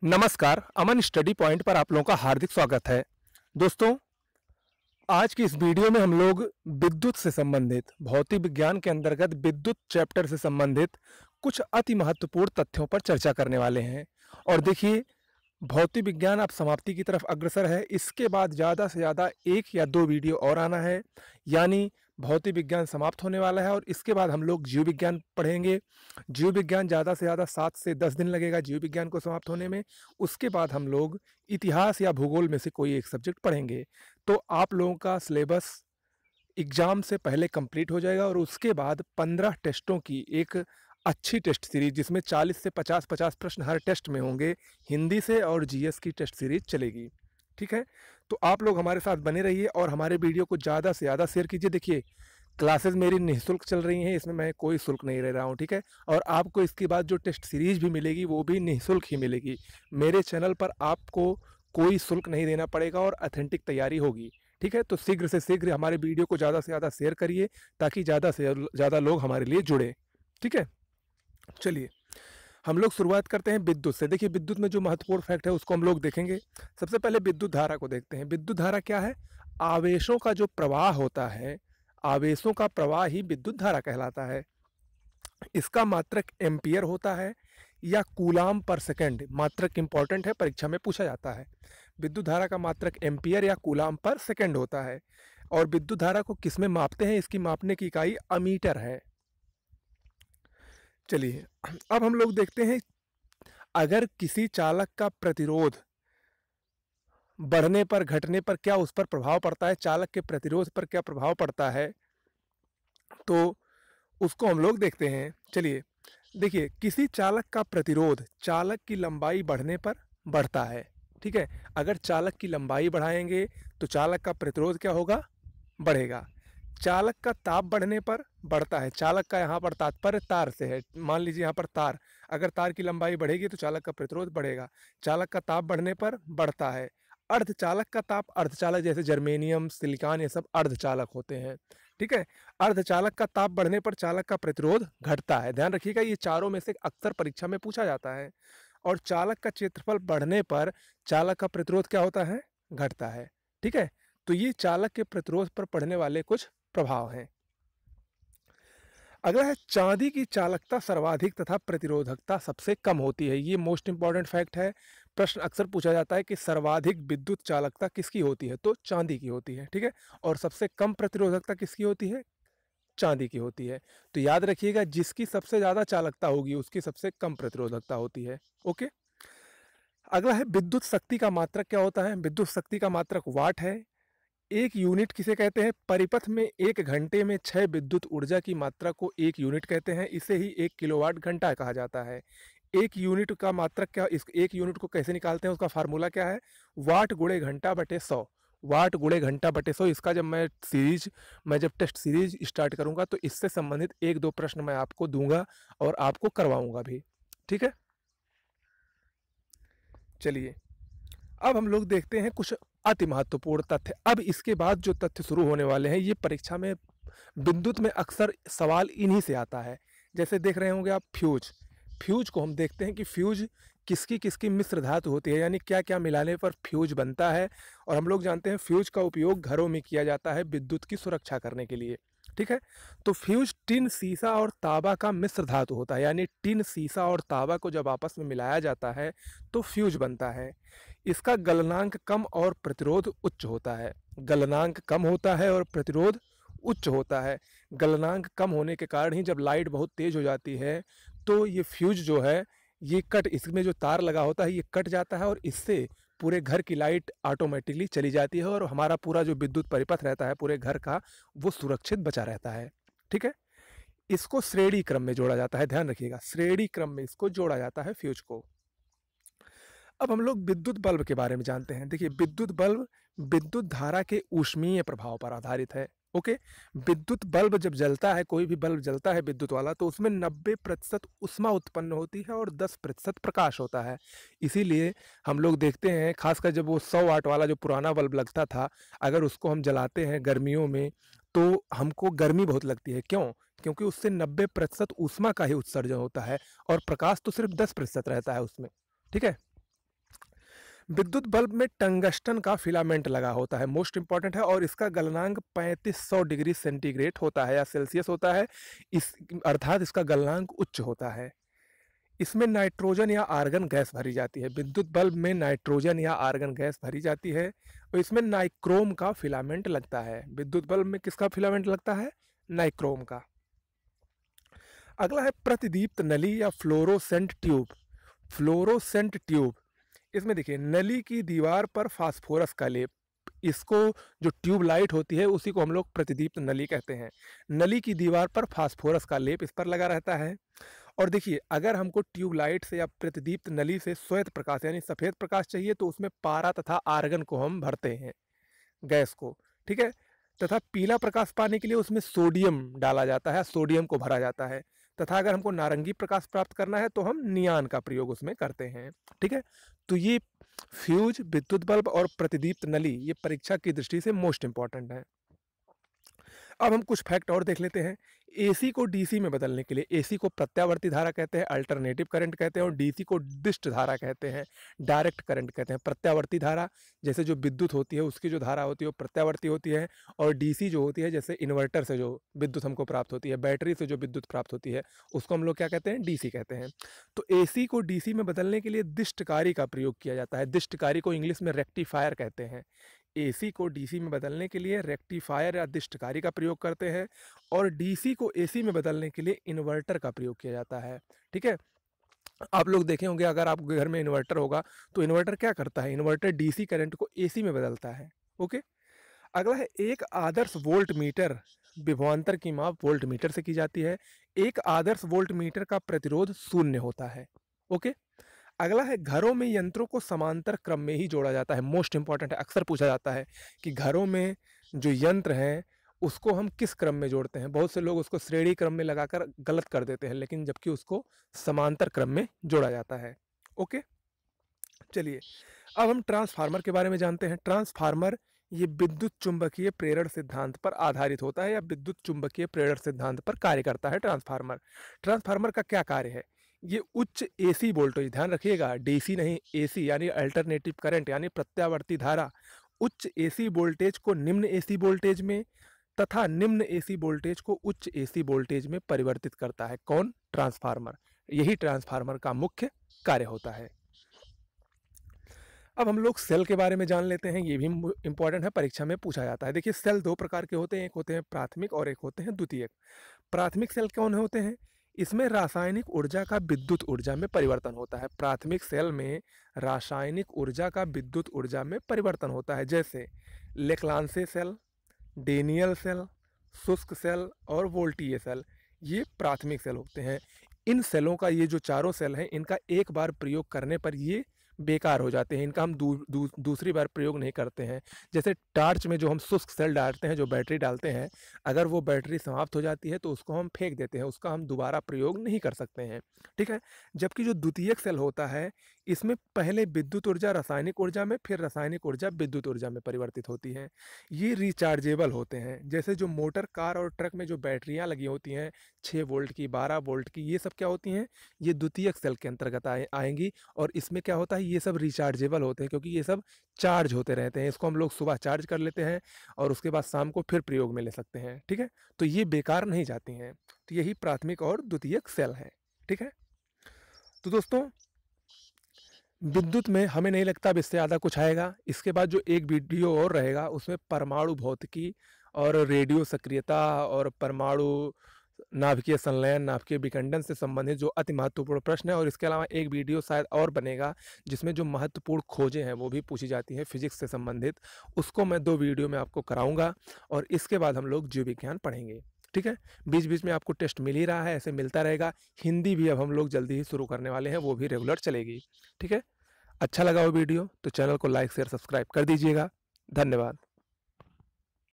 नमस्कार, अमन study point पर आप लोगों का हार्दिक स्वागत है। दोस्तों, आज की इस वीडियो में हम लोग विद्युत से संबंधित भौतिक विज्ञान के अंतर्गत विद्युत चैप्टर से संबंधित कुछ अति महत्वपूर्ण तथ्यों पर चर्चा करने वाले हैं। और देखिए, भौतिक विज्ञान अब समाप्ति की तरफ अग्रसर है। इसके बाद ज़्यादा से ज़्यादा 1 या 2 वीडियो और आना है, यानी भौतिक विज्ञान समाप्त होने वाला है और इसके बाद हम लोग जीव विज्ञान पढ़ेंगे। जीव विज्ञान ज़्यादा से ज़्यादा 7 से 10 दिन लगेगा जीव विज्ञान को समाप्त होने में। उसके बाद हम लोग इतिहास या भूगोल में से कोई एक सब्जेक्ट पढ़ेंगे। तो आप लोगों का सिलेबस एग्ज़ाम से पहले कंप्लीट हो जाएगा और उसके बाद 15 टेस्टों की एक अच्छी टेस्ट सीरीज, जिसमें 40 से 50-50 प्रश्न हर टेस्ट में होंगे, हिंदी से और जीएस की टेस्ट सीरीज चलेगी। ठीक है, तो आप लोग हमारे साथ बने रहिए और हमारे वीडियो को ज़्यादा से ज़्यादा शेयर कीजिए। देखिए, क्लासेस मेरी निःशुल्क चल रही हैं, इसमें मैं कोई शुल्क नहीं ले रहा हूँ। ठीक है, और आपको इसके बाद जो टेस्ट सीरीज भी मिलेगी वो भी निःशुल्क ही मिलेगी। मेरे चैनल पर आपको कोई शुल्क नहीं देना पड़ेगा और ऑथेंटिक तैयारी होगी। ठीक है, तो शीघ्र से शीघ्र हमारे वीडियो को ज़्यादा से ज़्यादा शेयर करिए ताकि ज़्यादा से ज़्यादा लोग हमारे लिए जुड़े। ठीक है, चलिए हम लोग शुरुआत करते हैं विद्युत से। देखिए, विद्युत में जो महत्वपूर्ण फैक्ट है उसको हम लोग देखेंगे। सबसे पहले विद्युत धारा को देखते हैं। विद्युत धारा क्या है? आवेशों का जो प्रवाह होता है, आवेशों का प्रवाह ही विद्युत धारा कहलाता है। इसका मात्रक एम्पियर होता है या कूलाम पर सेकंड। मात्रक इंपॉर्टेंट है, परीक्षा में पूछा जाता है। विद्युत धारा का मात्रक एम्पियर या कूलाम पर सेकंड होता है। और विद्युत धारा को किस में मापते हैं? इसकी मापने की इकाई अमीटर है। चलिए, अब हम लोग देखते हैं, अगर किसी चालक का प्रतिरोध बढ़ने पर घटने पर क्या उस पर प्रभाव पड़ता है, चालक के प्रतिरोध पर क्या प्रभाव पड़ता है, तो उसको हम लोग देखते हैं। चलिए देखिए, किसी चालक का प्रतिरोध चालक की लंबाई बढ़ने पर बढ़ता है। ठीक है, अगर चालक की लंबाई बढ़ाएंगे तो चालक का प्रतिरोध क्या होगा? बढ़ेगा। चालक का ताप बढ़ने पर बढ़ता है। चालक का यहाँ पर तात्पर्य तार से है। मान लीजिए यहाँ पर तार, अगर तार की लंबाई बढ़ेगी तो चालक का प्रतिरोध बढ़ेगा। चालक का ताप बढ़ने पर बढ़ता है। अर्धचालक का ताप, अर्धचालक जैसे जर्मेनियम, सिलिकॉन, ये सब अर्धचालक होते हैं। ठीक है, अर्धचालक का ताप बढ़ने पर चालक का प्रतिरोध घटता है। ध्यान रखिएगा, ये चारों में से अक्सर परीक्षा में पूछा जाता है। और चालक का क्षेत्रफल बढ़ने पर चालक का प्रतिरोध क्या होता है? घटता है। ठीक है, तो ये चालक के प्रतिरोध पर पड़ने वाले कुछ प्रभाव हैं। अगला है, चांदी की चालकता सर्वाधिक तथा प्रतिरोधकता सबसे कम होती है। ये मोस्ट इंपॉर्टेंट फैक्ट है। प्रश्न अक्सर पूछा जाता है कि सर्वाधिक विद्युत चालकता किसकी होती है, तो चांदी की होती है। ठीक है, और सबसे कम प्रतिरोधकता किसकी होती है? चांदी की होती है। तो याद रखिएगा, जिसकी सबसे ज्यादा चालकता होगी उसकी सबसे कम प्रतिरोधकता होती है। ओके, अगला है, विद्युत शक्ति का मात्रक क्या होता है? विद्युत शक्ति का मात्रक वाट है। एक यूनिट किसे कहते हैं? परिपथ में 1 घंटे में 6 विद्युत ऊर्जा की मात्रा को 1 यूनिट कहते हैं। इसे ही 1 किलोवाट घंटा कहा जाता है। 1 यूनिट का मात्रक क्या, इस 1 यूनिट को कैसे निकालते हैं? उसका फार्मूला क्या है? वाट गुणे घंटा बटे 100। वाट गुणे घंटा बटे 100। इसका जब मैं जब टेस्ट सीरीज स्टार्ट करूंगा तो इससे संबंधित 1-2 प्रश्न मैं आपको दूंगा और आपको करवाऊंगा भी। ठीक है, चलिए अब हम लोग देखते हैं कुछ अति महत्वपूर्ण तथ्य। अब इसके बाद जो तथ्य शुरू होने वाले हैं, ये परीक्षा में विद्युत में अक्सर सवाल इन्हीं से आता है। जैसे देख रहे होंगे आप, फ्यूज। फ्यूज को हम देखते हैं कि फ्यूज किसकी किसकी मिश्र धातु होती है, यानी क्या क्या मिलाने पर फ्यूज बनता है। और हम लोग जानते हैं फ्यूज का उपयोग घरों में किया जाता है विद्युत की सुरक्षा करने के लिए। ठीक है, तो फ्यूज टिन, सीसा और तांबा का मिश्र धातु होता है, यानी टिन, सीसा और तांबा को जब आपस में मिलाया जाता है तो फ्यूज बनता है। इसका गलनांक कम और प्रतिरोध उच्च होता है। गलनांक कम होता है और प्रतिरोध उच्च होता है। गलनांक कम होने के कारण ही जब लाइट बहुत तेज हो जाती है तो ये फ्यूज जो है, ये इसमें जो तार लगा होता है ये कट जाता है और इससे पूरे घर की लाइट ऑटोमेटिकली चली जाती है और हमारा पूरा जो विद्युत परिपथ रहता है पूरे घर का, वो सुरक्षित बचा रहता है। ठीक है, इसको श्रेणी क्रम में जोड़ा जाता है। ध्यान रखिएगा, श्रेणी क्रम में इसको जोड़ा जाता है फ्यूज को। अब हम लोग विद्युत बल्ब के बारे में जानते हैं। देखिए, विद्युत बल्ब विद्युत धारा के ऊष्मीय प्रभाव पर आधारित है। ओके, विद्युत बल्ब जब जलता है, कोई भी बल्ब जलता है विद्युत वाला, तो उसमें 90% ऊष्मा उत्पन्न होती है और 10% प्रकाश होता है। इसीलिए हम लोग देखते हैं, खासकर जब वो 100 वाट वाला जो पुराना बल्ब लगता था, अगर उसको हम जलाते हैं गर्मियों में तो हमको गर्मी बहुत लगती है। क्यों? क्योंकि उससे 90% ऊष्मा का ही उत्सर्जन होता है और प्रकाश तो सिर्फ 10% रहता है उसमें। ठीक है, विद्युत बल्ब में टंगस्टन का फिलामेंट लगा होता है, मोस्ट इंपॉर्टेंट है, और इसका गलनांक 3500 डिग्री सेंटीग्रेड होता है या सेल्सियस होता है, इस अर्थात इसका गलनांक उच्च होता है। इसमें नाइट्रोजन या आर्गन गैस भरी जाती है। विद्युत बल्ब में नाइट्रोजन या आर्गन गैस भरी जाती है और इसमें नाइक्रोम का फिलामेंट लगता है। विद्युत बल्ब में किसका फिलामेंट लगता है? नाइक्रोम का। अगला है प्रतिदीप्त नली या फ्लोरोसेंट ट्यूब। फ्लोरोसेंट ट्यूब, इसमें देखिए नली की दीवार पर फास्फोरस का लेप, इसको जो ट्यूब लाइट होती है उसी को हम लोग प्रतिदीप्त नली कहते हैं। नली की दीवार पर फास्फोरस का लेप इस पर लगा रहता है। और देखिए अगर हमको ट्यूब लाइट से या प्रतिदीप्त नली से श्वेत प्रकाश यानी सफ़ेद प्रकाश चाहिए तो उसमें पारा तथा आर्गन को हम भरते हैं, गैस को, ठीक है। तथा पीला प्रकाश पाने के लिए उसमें सोडियम डाला जाता है, सोडियम को भरा जाता है। तथा अगर हमको नारंगी प्रकाश प्राप्त करना है तो हम नियान का प्रयोग उसमें करते हैं, ठीक है। तो ये फ्यूज, विद्युत बल्ब और प्रतिदीप्त नली ये परीक्षा की दृष्टि से मोस्ट इंपॉर्टेंट है। अब हम कुछ फैक्ट और देख लेते हैं। एसी को डीसी में बदलने के लिए, एसी को प्रत्यावर्ती धारा कहते हैं, अल्टरनेटिव करंट कहते हैं, और डीसी को डिस्ट धारा कहते हैं, डायरेक्ट करंट कहते हैं। प्रत्यावर्ती धारा जैसे जो विद्युत होती है उसकी जो धारा होती है वो प्रत्यावर्ती होती है, और डीसी जो होती है जैसे इन्वर्टर से जो विद्युत हमको प्राप्त होती है, बैटरी से जो विद्युत प्राप्त होती है उसको हम लोग क्या कहते हैं? डीसी कहते हैं। तो एसी को डीसी में बदलने के लिए दिष्टकारी का प्रयोग किया जाता है। दिष्टकारी को इंग्लिश में रेक्टिफायर कहते हैं। एसी को डीसी में बदलने के लिए रेक्टिफायर या दिष्टकारी का प्रयोग करते हैं, और डीसी को एसी में बदलने के लिए इन्वर्टर का प्रयोग किया जाता है, ठीक है। आप लोग देखे होंगे अगर आपके घर में इन्वर्टर होगा तो इन्वर्टर क्या करता है? इन्वर्टर डीसी करंट को एसी में बदलता है, ओके। अगला है एक आदर्श वोल्ट मीटर, विभवांतर की माप वोल्ट मीटर से की जाती है। एक आदर्श वोल्ट मीटर का प्रतिरोध 0 होता है, ओके। अगला है घरों में यंत्रों को समांतर क्रम में ही जोड़ा जाता है, मोस्ट इंपॉर्टेंट है, अक्सर पूछा जाता है कि घरों में जो यंत्र हैं उसको हम किस क्रम में जोड़ते हैं। बहुत से लोग उसको श्रेणी क्रम में लगाकर गलत कर देते हैं, लेकिन जबकि उसको समांतर क्रम में जोड़ा जाता है, ओके। चलिए अब हम ट्रांसफार्मर के बारे में जानते हैं। ट्रांसफार्मर ये विद्युत चुंबकीय प्रेरण सिद्धांत पर आधारित होता है या विद्युत चुंबकीय प्रेरण सिद्धांत पर कार्य करता है ट्रांसफार्मर। ट्रांसफार्मर का क्या कार्य है? ये उच्च एसी वोल्टेज, ध्यान रखिएगा डीसी नहीं, एसी यानी अल्टरनेटिव करंट यानी प्रत्यावर्ती धारा, उच्च एसी वोल्टेज को निम्न एसी वोल्टेज में तथा निम्न एसी वोल्टेज को उच्च एसी वोल्टेज में परिवर्तित करता है। कौन? ट्रांसफार्मर। यही ट्रांसफार्मर का मुख्य कार्य होता है। अब हम लोग सेल के बारे में जान लेते हैं, ये भी इंपॉर्टेंट है, परीक्षा में पूछा जाता है। देखिए सेल दो प्रकार के होते हैं, एक होते हैं प्राथमिक और एक होते हैं द्वितीयक। प्राथमिक सेल कौन होते हैं? इसमें रासायनिक ऊर्जा का विद्युत ऊर्जा में परिवर्तन होता है। प्राथमिक सेल में रासायनिक ऊर्जा का विद्युत ऊर्जा में परिवर्तन होता है, जैसे लेक्लांसे सेल, डेनियल सेल, शुष्क सेल और वोल्टीय सेल, ये प्राथमिक सेल होते हैं। इन सेलों का, ये जो चारों सेल हैं, इनका एक बार प्रयोग करने पर ये बेकार हो जाते हैं, इनका हम दूसरी बार प्रयोग नहीं करते हैं। जैसे टार्च में जो हम शुष्क सेल डालते हैं, जो बैटरी डालते हैं, अगर वो बैटरी समाप्त हो जाती है तो उसको हम फेंक देते हैं, उसका हम दोबारा प्रयोग नहीं कर सकते हैं, ठीक है। जबकि जो द्वितीयक सेल होता है इसमें पहले विद्युत ऊर्जा रासायनिक ऊर्जा में, फिर रासायनिक ऊर्जा विद्युत ऊर्जा में परिवर्तित होती है। ये रिचार्जेबल होते हैं। जैसे जो मोटर, कार और ट्रक में जो बैटरियाँ लगी होती हैं 6 वोल्ट की, 12 वोल्ट की, ये सब क्या होती हैं? ये द्वितीयक सेल के अंतर्गत आएंगी। और इसमें क्या होता है? ये सब रिचार्जेबल होते हैं क्योंकि ये सब चार्ज होते रहते हैं। इसको हम लोग सुबह चार्ज कर लेते हैं और उसके बाद शाम को फिर प्रयोग में ले सकते हैं, ठीक है। तो ये बेकार नहीं जाती हैं। तो यही प्राथमिक और द्वितीयक सेल है, ठीक है। तो दोस्तों विद्युत में हमें नहीं लगता अब इससे ज़्यादा कुछ आएगा। इसके बाद जो एक वीडियो और रहेगा उसमें परमाणु भौतिकी और रेडियो सक्रियता और परमाणु नाभिकीय संलयन, नाभिकीय विखंडन से संबंधित जो अति महत्वपूर्ण प्रश्न है, और इसके अलावा एक वीडियो शायद और बनेगा जिसमें जो महत्वपूर्ण खोजें हैं वो भी पूछी जाती हैं फिजिक्स से संबंधित, उसको मैं 2 वीडियो में आपको कराऊंगा। और इसके बाद हम लोग जीव विज्ञान पढ़ेंगे, ठीक है। बीच बीच में आपको टेस्ट मिल ही रहा है, ऐसे मिलता रहेगा। हिंदी भी अब हम लोग जल्दी ही शुरू करने वाले हैं, वो भी रेगुलर चलेगी, ठीक है। अच्छा लगा वो वीडियो तो चैनल को लाइक शेयर सब्सक्राइब कर दीजिएगा। धन्यवाद।